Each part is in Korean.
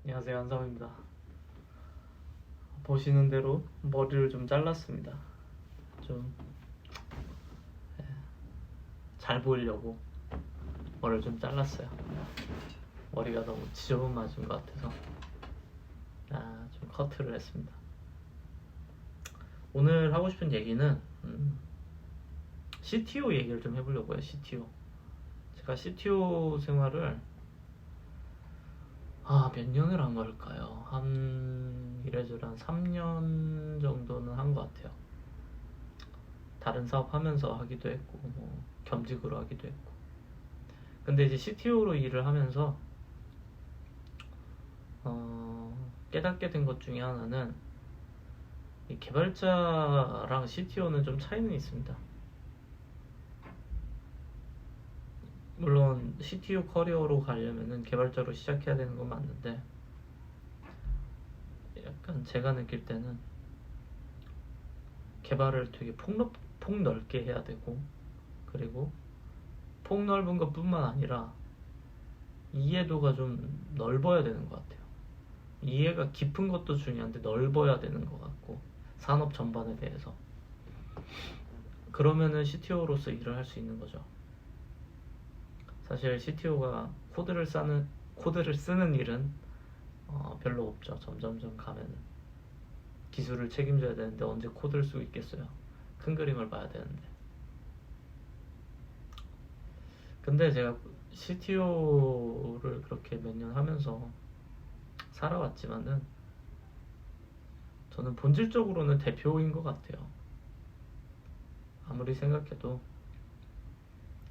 안녕하세요, 한성입니다. 보시는 대로 머리를 좀 잘랐습니다. 좀 잘 보이려고 머리를 좀 잘랐어요. 머리가 너무 지저분 맞은 것 같아서 좀 커트를 했습니다. 오늘 하고 싶은 얘기는 CTO 얘기를 좀 해보려고요. CTO. 제가 CTO 생활을 몇 년을 한 걸까요? 이래저래 한 3년 정도는 한 것 같아요. 다른 사업 하면서 하기도 했고 겸직으로 하기도 했고. 근데 이제 CTO로 일을 하면서 깨닫게 된 것 중에 하나는 이 개발자랑 CTO는 좀 차이는 있습니다. 물론 CTO 커리어로 가려면은 개발자로 시작해야 되는 건 맞는데, 약간 제가 느낄 때는 개발을 되게 폭넓게 해야 되고, 그리고 폭넓은 것 뿐만 아니라 이해도가 좀 넓어야 되는 것 같아요. 이해가 깊은 것도 중요한데 넓어야 되는 것 같고, 산업 전반에 대해서. 그러면은 CTO로서 일을 할 수 있는 거죠. 사실 CTO가 코드를 쓰는 일은 별로 없죠. 점점점 가면은 기술을 책임져야 되는데 언제 코드를 쓰고 있겠어요. 큰 그림을 봐야 되는데. 근데 제가 CTO를 그렇게 몇 년 하면서 살아왔지만은 저는 본질적으로는 대표인 것 같아요. 아무리 생각해도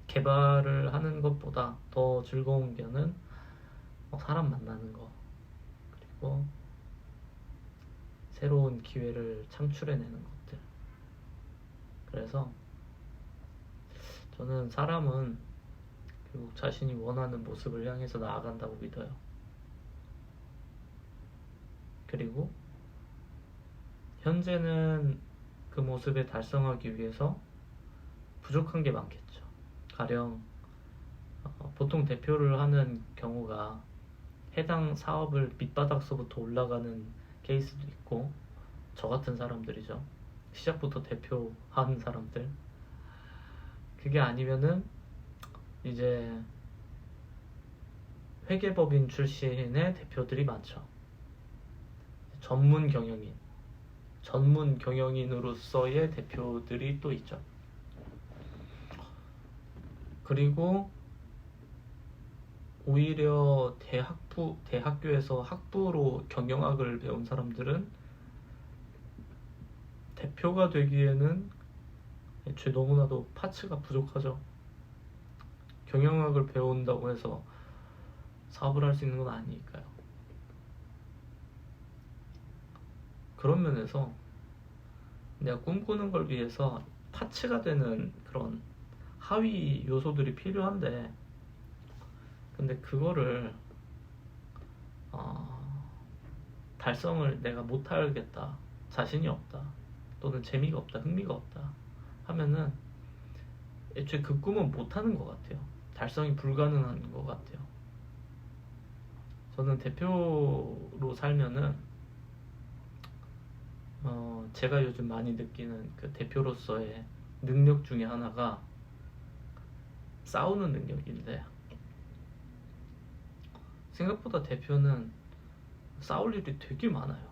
개발을 하는 것보다 더 즐거운 게는 사람 만나는 거, 그리고 새로운 기회를 창출해내는 것들. 그래서 저는 사람은 결국 자신이 원하는 모습을 향해서 나아간다고 믿어요. 그리고 현재는 그 모습에 달성하기 위해서 부족한 게 많겠죠. 가령 보통 대표를 하는 경우가 해당 사업을 밑바닥서부터 올라가는 케이스도 있고, 저 같은 사람들이죠. 시작부터 대표하는 사람들. 그게 아니면은 이제 회계법인 출신의 대표들이 많죠. 전문 경영인으로서의 대표들이 또 있죠. 그리고 오히려 대학교에서 학부로 경영학을 배운 사람들은 대표가 되기에는 애초에 너무나도 파츠가 부족하죠. 경영학을 배운다고 해서 사업을 할 수 있는 건 아니니까요. 그런 면에서 내가 꿈꾸는 걸 위해서 파츠가 되는 그런 하위 요소들이 필요한데, 근데 그거를 달성을 내가 못하겠다, 자신이 없다, 또는 재미가 없다, 흥미가 없다 하면은 애초에 그 꿈은 못하는 것 같아요. 달성이 불가능한 것 같아요. 저는 대표로 살면은 제가 요즘 많이 느끼는 그 대표로서의 능력 중에 하나가 싸우는 능력인데, 생각보다 대표는 싸울 일이 되게 많아요.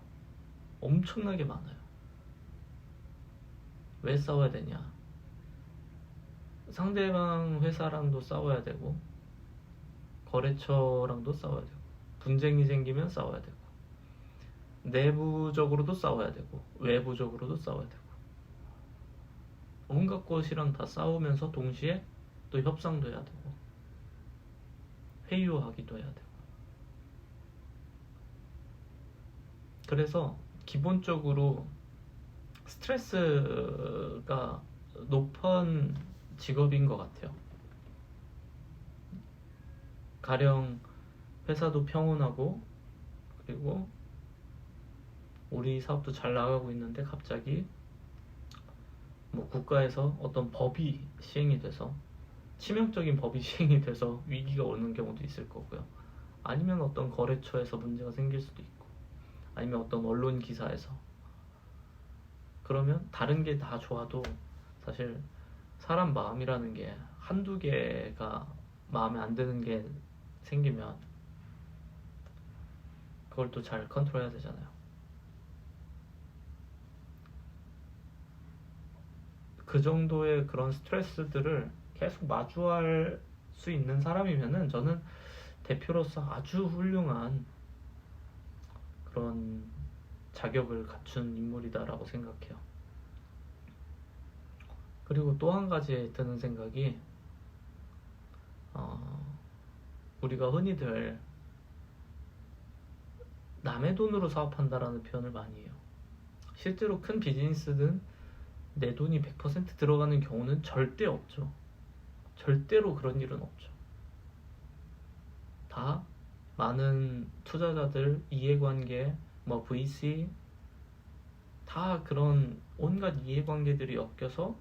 엄청나게 많아요. 왜 싸워야 되냐? 상대방 회사랑도 싸워야 되고, 거래처랑도 싸워야 되고, 분쟁이 생기면 싸워야 되고, 내부적으로도 싸워야 되고, 외부적으로도 싸워야 되고, 온갖 것이랑 다 싸우면서 동시에 또 협상도 해야 되고, 회유하기도 해야 되고. 그래서 기본적으로 스트레스가 높은 직업인 것 같아요. 가령 회사도 평온하고, 그리고 우리 사업도 잘 나가고 있는데 갑자기 국가에서 어떤 법이 시행이 돼서, 치명적인 법이 시행이 돼서 위기가 오는 경우도 있을 거고요. 아니면 어떤 거래처에서 문제가 생길 수도 있고, 아니면 어떤 언론 기사에서. 그러면 다른 게 다 좋아도 사실 사람 마음이라는 게 한두 개가 마음에 안 드는 게 생기면 그걸 또 잘 컨트롤 해야 되잖아요. 그 정도의 그런 스트레스들을 계속 마주할 수 있는 사람이면은 저는 대표로서 아주 훌륭한 그런 자격을 갖춘 인물이다라고 생각해요. 그리고 또 한 가지 드는 생각이, 우리가 흔히들 남의 돈으로 사업한다라는 표현을 많이 해요. 실제로 큰 비즈니스든 내 돈이 100% 들어가는 경우는 절대 없죠. 절대로 그런 일은 없죠. 다 많은 투자자들, 이해관계, 뭐 VC, 다 그런 온갖 이해관계들이 엮여서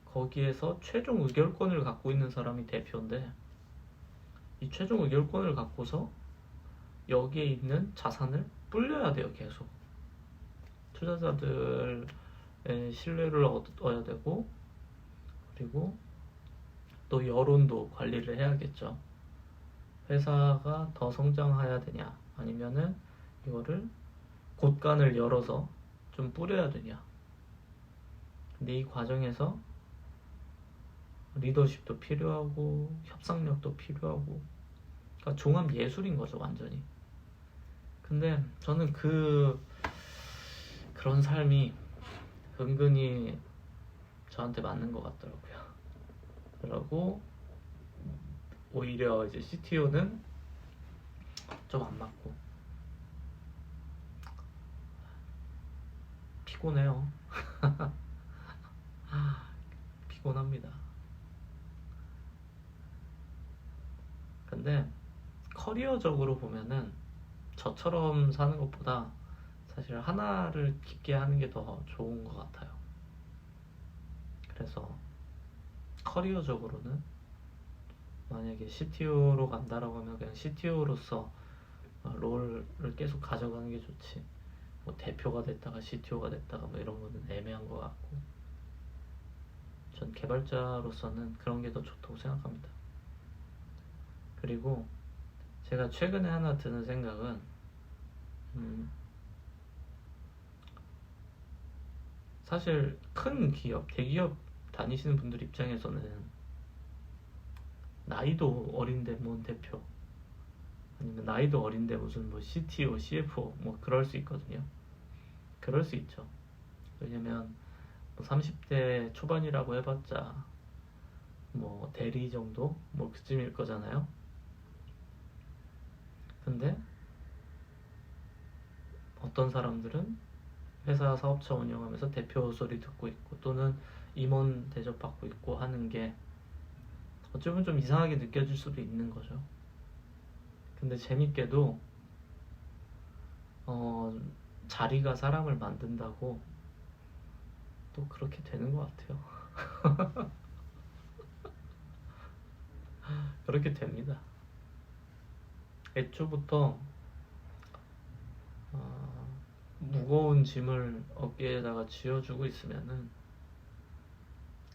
거기에서 최종 의결권을 갖고 있는 사람이 대표인데, 이 최종 의결권을 갖고서 여기에 있는 자산을 불려야 돼요. 계속 투자자들의 신뢰를 얻어야 되고, 그리고 또 여론도 관리를 해야겠죠. 회사가 더 성장해야 되냐, 아니면은 이거를 곳간을 열어서 좀 뿌려야 되냐. 근데 이 과정에서 리더십도 필요하고 협상력도 필요하고, 그러니까 종합 예술인 거죠, 완전히. 근데 저는 그런 삶이 은근히 저한테 맞는 것 같더라고요. 그러고 오히려 이제 CTO는 좀 안 맞고 피곤해요. 피곤합니다. 근데 커리어적으로 보면은 저처럼 사는 것보다 사실 하나를 깊게 하는 게 더 좋은 것 같아요. 그래서 커리어적으로는 만약에 CTO로 간다라고 하면 그냥 CTO로서 롤을 계속 가져가는 게 좋지, 뭐 대표가 됐다가 CTO가 됐다가 뭐 이런 거는 애매한 것 같고, 전 개발자로서는 그런 게 더 좋다고 생각합니다. 그리고 제가 최근에 하나 드는 생각은, 사실 큰 기업, 대기업 다니시는 분들 입장에서는 나이도 어린데 뭔 대표, 아니면 나이도 어린데 무슨 뭐 CTO, CFO 뭐 그럴 수 있거든요. 그럴 수 있죠. 왜냐면 뭐 30대 초반이라고 해봤자 뭐 대리 정도 뭐 그쯤일 거잖아요. 근데 어떤 사람들은 회사 사업차 운영하면서 대표 소리 듣고 있고, 또는 임원 대접받고 있고 하는 게 어쩌면 좀 이상하게 느껴질 수도 있는 거죠. 근데 재밌게도 자리가 사람을 만든다고 또 그렇게 되는 것 같아요. 그렇게 됩니다. 애초부터 무거운 짐을 어깨에다가 쥐어주고 있으면은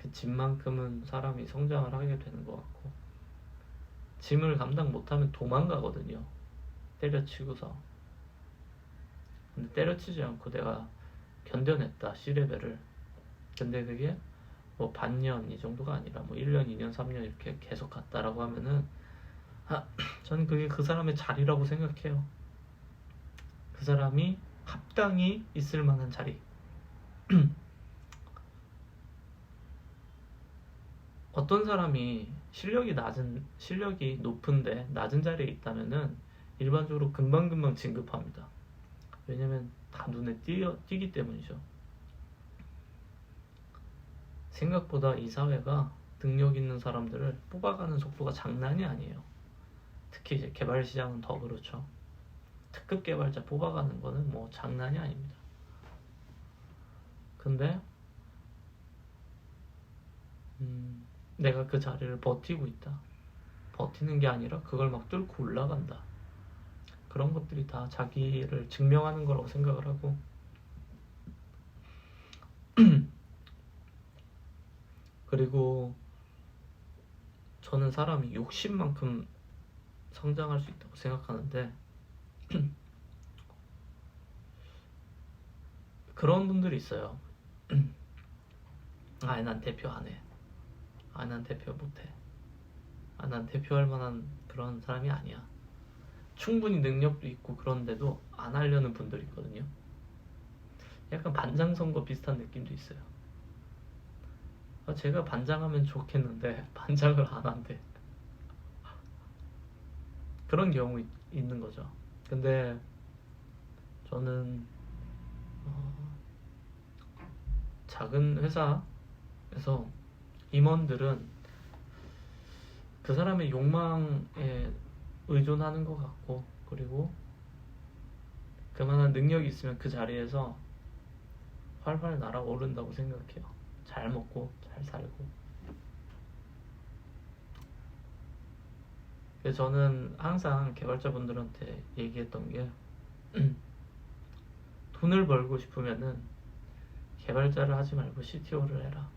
그 짐만큼은 사람이 성장을 하게 되는 것 같고, 짐을 감당 못하면 도망가거든요. 때려치고서. 근데 때려치지 않고 내가 견뎌냈다, C레벨을. 근데 그게 뭐 반년 이 정도가 아니라 뭐 1년, 2년, 3년 이렇게 계속 갔다라고 하면은 저는 그게 그 사람의 자리라고 생각해요. 그 사람이 합당히 있을 만한 자리. 어떤 사람이 실력이 높은데 낮은 자리에 있다면은 일반적으로 금방금방 진급합니다. 왜냐면 다 눈에 띄기 때문이죠. 생각보다 이 사회가 능력 있는 사람들을 뽑아가는 속도가 장난이 아니에요. 특히 이제 개발 시장은 더 그렇죠. 특급 개발자 뽑아가는 거는 뭐 장난이 아닙니다. 근데 내가 그 자리를 버티고 있다. 버티는 게 아니라 그걸 막 뚫고 올라간다. 그런 것들이 다 자기를 증명하는 거라고 생각을 하고 그리고 저는 사람이 욕심만큼 성장할 수 있다고 생각하는데 그런 분들이 있어요. 아니 난 대표 안 해. 아니 난 대표 못 해. 아 난 대표할 만한 그런 사람이 아니야. 충분히 능력도 있고 그런데도 안 하려는 분들이 있거든요. 약간 반장 선거 비슷한 느낌도 있어요. 제가 반장하면 좋겠는데 반장을 안 한대. 그런 경우 있는 거죠. 근데 저는 작은 회사에서 임원들은 그 사람의 욕망에 의존하는 것 같고 그리고 그만한 능력이 있으면 그 자리에서 활활 날아오른다고 생각해요. 잘 먹고 잘 살고. 그래서 저는 항상 개발자분들한테 얘기했던 게 돈을 벌고 싶으면은 개발자를 하지 말고 CTO를 해라.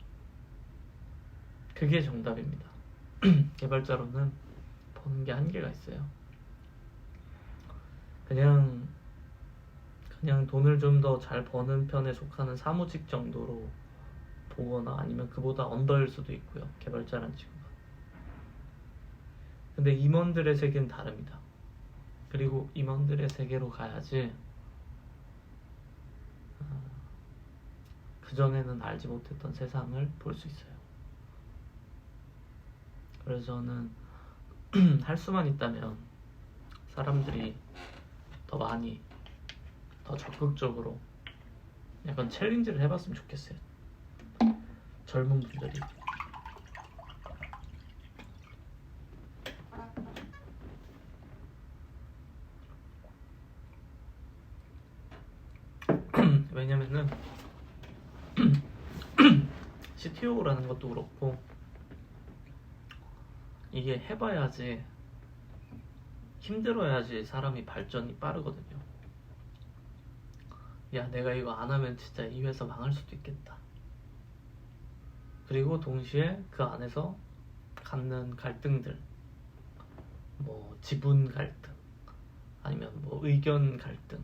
그게 정답입니다. 개발자로는 버는 게 한계가 있어요. 그냥 돈을 좀 더 잘 버는 편에 속하는 사무직 정도로 보거나 아니면 그보다 언더일 수도 있고요. 개발자란 직업은. 근데 임원들의 세계는 다릅니다. 그리고 임원들의 세계로 가야지 그전에는 알지 못했던 세상을 볼 수 있어요. 그래서 저는 할 수만 있다면 사람들이 더 많이 더 적극적으로 약간 챌린지를 해봤으면 좋겠어요. 젊은 분들이. 왜냐면은 CTO라는 것도 그렇고 이게 해봐야지 힘들어야지 사람이 발전이 빠르거든요. 야 내가 이거 안 하면 진짜 이 회사 망할 수도 있겠다. 그리고 동시에 그 안에서 갖는 갈등들, 뭐 지분 갈등, 아니면 뭐 의견 갈등,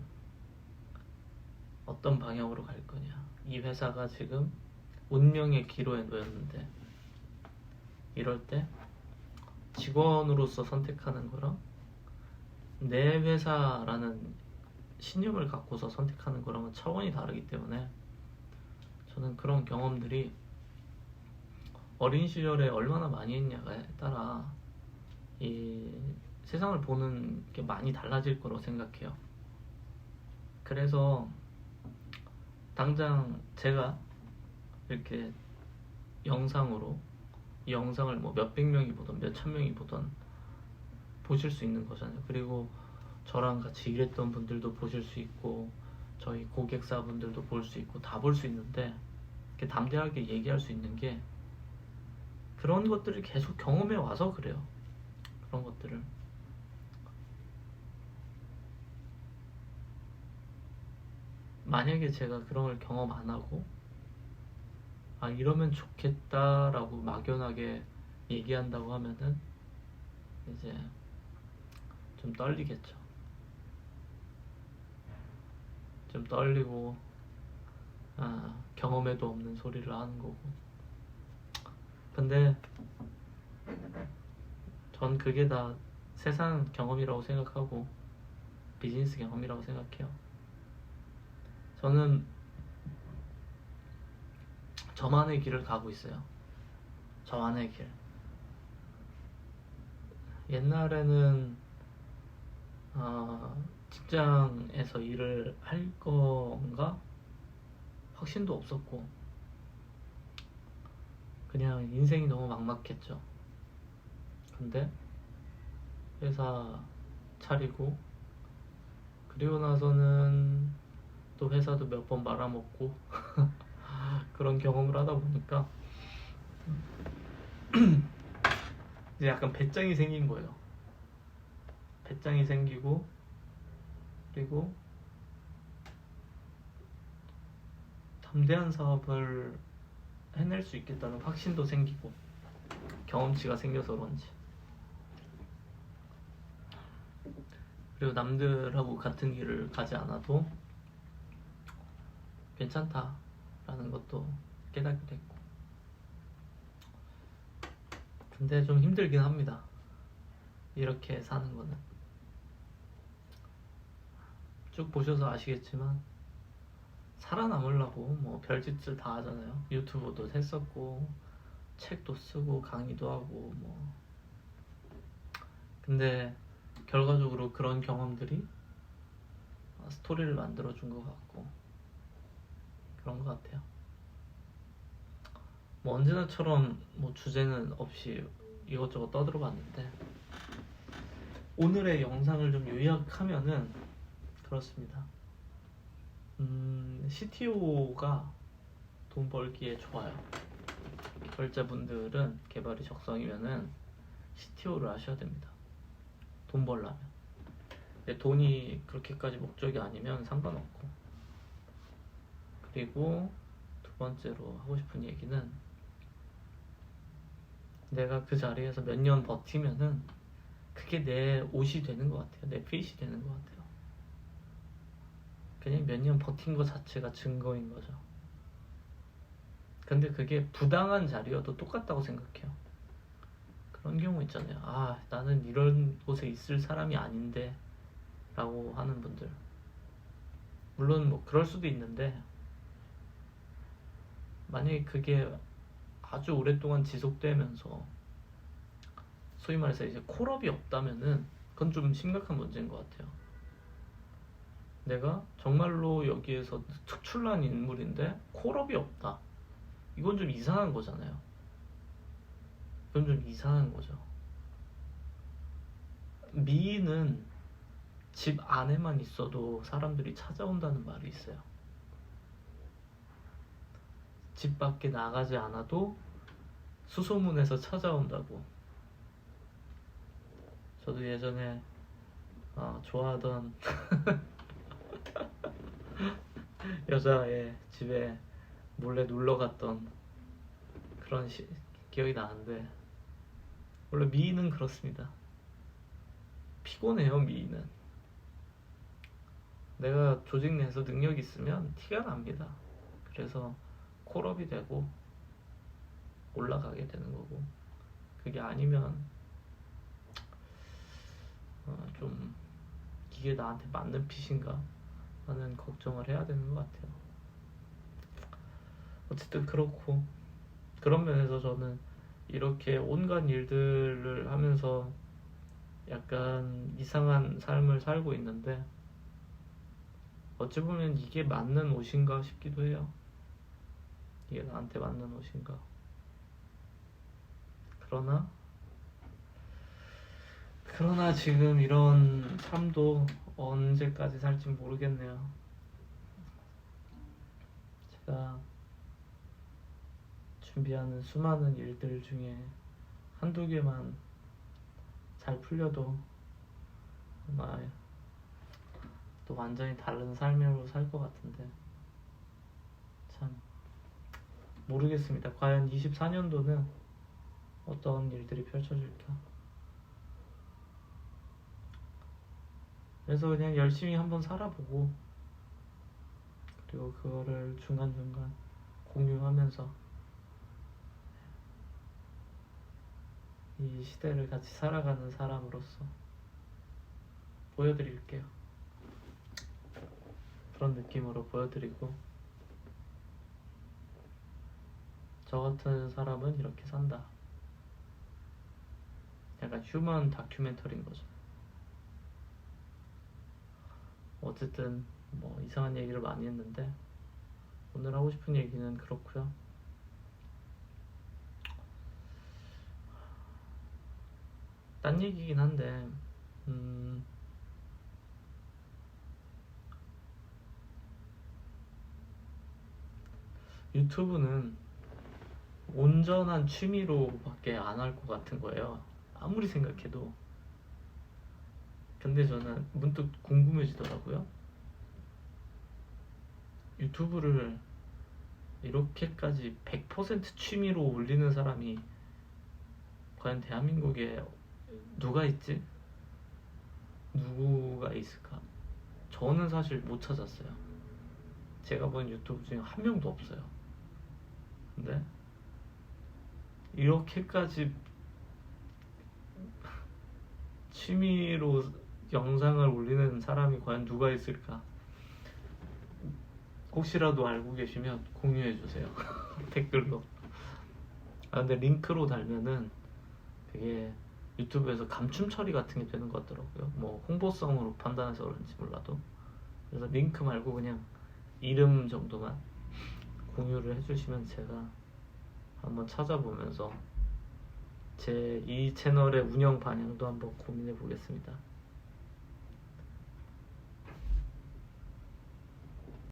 어떤 방향으로 갈 거냐. 이 회사가 지금 운명의 기로에 놓였는데 이럴 때 직원으로서 선택하는 거랑 내 회사라는 신념을 갖고서 선택하는 거랑은 차원이 다르기 때문에 저는 그런 경험들이 어린 시절에 얼마나 많이 했냐에 따라 이 세상을 보는 게 많이 달라질 거라고 생각해요. 그래서 당장 제가 이렇게 영상으로 이 영상을 뭐 몇백 명이 보던 몇천 명이 보던 보실 수 있는 거잖아요. 그리고 저랑 같이 일했던 분들도 보실 수 있고 저희 고객사분들도 볼 수 있고 다 볼 수 있는데 이렇게 담대하게 얘기할 수 있는 게 그런 것들을 계속 경험해 와서 그래요. 그런 것들을 만약에 제가 그런 걸 경험 안 하고 아 이러면 좋겠다라고 막연하게 얘기한다고 하면은 이제 좀 떨리겠죠. 좀 떨리고 경험에도 없는 소리를 하는 거고. 근데 전 그게 다 세상 경험이라고 생각하고 비즈니스 경험이라고 생각해요. 저는 저만의 길을 가고 있어요. 저만의 길. 옛날에는 직장에서 일을 할 건가 확신도 없었고 그냥 인생이 너무 막막했죠. 근데 회사 차리고 그리고 나서는 또 회사도 몇 번 말아먹고 그런 경험을 하다 보니까 이제 약간 배짱이 생긴 거예요. 배짱이 생기고 그리고 담대한 사업을 해낼 수 있겠다는 확신도 생기고 경험치가 생겨서 그런지, 그리고 남들하고 같은 길을 가지 않아도 괜찮다라는 것도 깨닫게 됐고. 근데 좀 힘들긴 합니다, 이렇게 사는 거는. 쭉 보셔서 아시겠지만 살아남으려고 뭐 별짓을 다 하잖아요. 유튜브도 했었고 책도 쓰고 강의도 하고 뭐. 근데 결과적으로 그런 경험들이 스토리를 만들어준 것 같고 그런 것 같아요. 뭐 언제나처럼 뭐 주제는 없이 이것저것 떠들어 봤는데, 오늘의 영상을 좀 요약하면은 그렇습니다. CTO가 돈 벌기에 좋아요. 개발자분들은 개발이 적성이면은 CTO를 하셔야 됩니다, 돈 벌려면. 근데 돈이 그렇게까지 목적이 아니면 상관없고. 그리고 두 번째로 하고 싶은 얘기는, 내가 그 자리에서 몇 년 버티면은 그게 내 옷이 되는 것 같아요. 내 핏이 되는 것 같아요. 그냥 몇 년 버틴 것 자체가 증거인 거죠. 근데 그게 부당한 자리여도 똑같다고 생각해요. 그런 경우 있잖아요. 아, 나는 이런 곳에 있을 사람이 아닌데 라고 하는 분들. 물론 뭐 그럴 수도 있는데, 만약에 그게 아주 오랫동안 지속되면서 소위 말해서 이제 콜업이 없다면은 그건 좀 심각한 문제인 것 같아요. 내가 정말로 여기에서 특출난 인물인데 콜업이 없다, 이건 좀 이상한 거잖아요. 이건 좀 이상한 거죠. 미인은 집 안에만 있어도 사람들이 찾아온다는 말이 있어요. 집 밖에 나가지 않아도 수소문해서 찾아온다고. 저도 예전에 좋아하던 여자의 집에 몰래 놀러 갔던 그런 기억이 나는데, 원래 미인은 그렇습니다. 피곤해요, 미인은. 내가 조직 내에서 능력이 있으면 티가 납니다. 그래서 콜업이 되고 올라가게 되는 거고, 그게 아니면 좀 이게 나한테 맞는 핏인가 하는 걱정을 해야 되는 것 같아요. 어쨌든 그렇고, 그런 면에서 저는 이렇게 온갖 일들을 하면서 약간 이상한 삶을 살고 있는데, 어찌 보면 이게 맞는 옷인가 싶기도 해요. 이게 나한테 맞는 옷인가. 그러나 지금 이런 삶도 언제까지 살지 모르겠네요. 제가 준비하는 수많은 일들 중에 한두 개만 잘 풀려도 아마 또 완전히 다른 삶으로 살 것 같은데, 참 모르겠습니다. 과연 24년도는 어떤 일들이 펼쳐질까. 그래서 그냥 열심히 한번 살아보고, 그리고 그거를 중간중간 공유하면서 이 시대를 같이 살아가는 사람으로서 보여드릴게요. 그런 느낌으로 보여드리고, 저 같은 사람은 이렇게 산다, 약간 휴먼 다큐멘터리인 거죠. 어쨌든 뭐 이상한 얘기를 많이 했는데, 오늘 하고 싶은 얘기는 그렇고요. 딴 얘기긴 한데, 유튜브는 온전한 취미로밖에 안 할 것 같은 거예요, 아무리 생각해도. 근데 저는 문득 궁금해지더라고요. 유튜브를 이렇게까지 100% 취미로 올리는 사람이 과연 대한민국에 누가 있지? 누구가 있을까? 저는 사실 못 찾았어요. 제가 본 유튜브 중에 한 명도 없어요. 근데 이렇게까지 취미로 영상을 올리는 사람이 과연 누가 있을까? 혹시라도 알고 계시면 공유해주세요. 댓글로. 근데 링크로 달면은 그게 유튜브에서 감춤 처리 같은 게 되는 것 같더라고요. 뭐 홍보성으로 판단해서 그런지 몰라도. 그래서 링크 말고 그냥 이름 정도만 공유를 해주시면 제가 한번 찾아보면서 제 이 채널의 운영 방향도 한번 고민해 보겠습니다.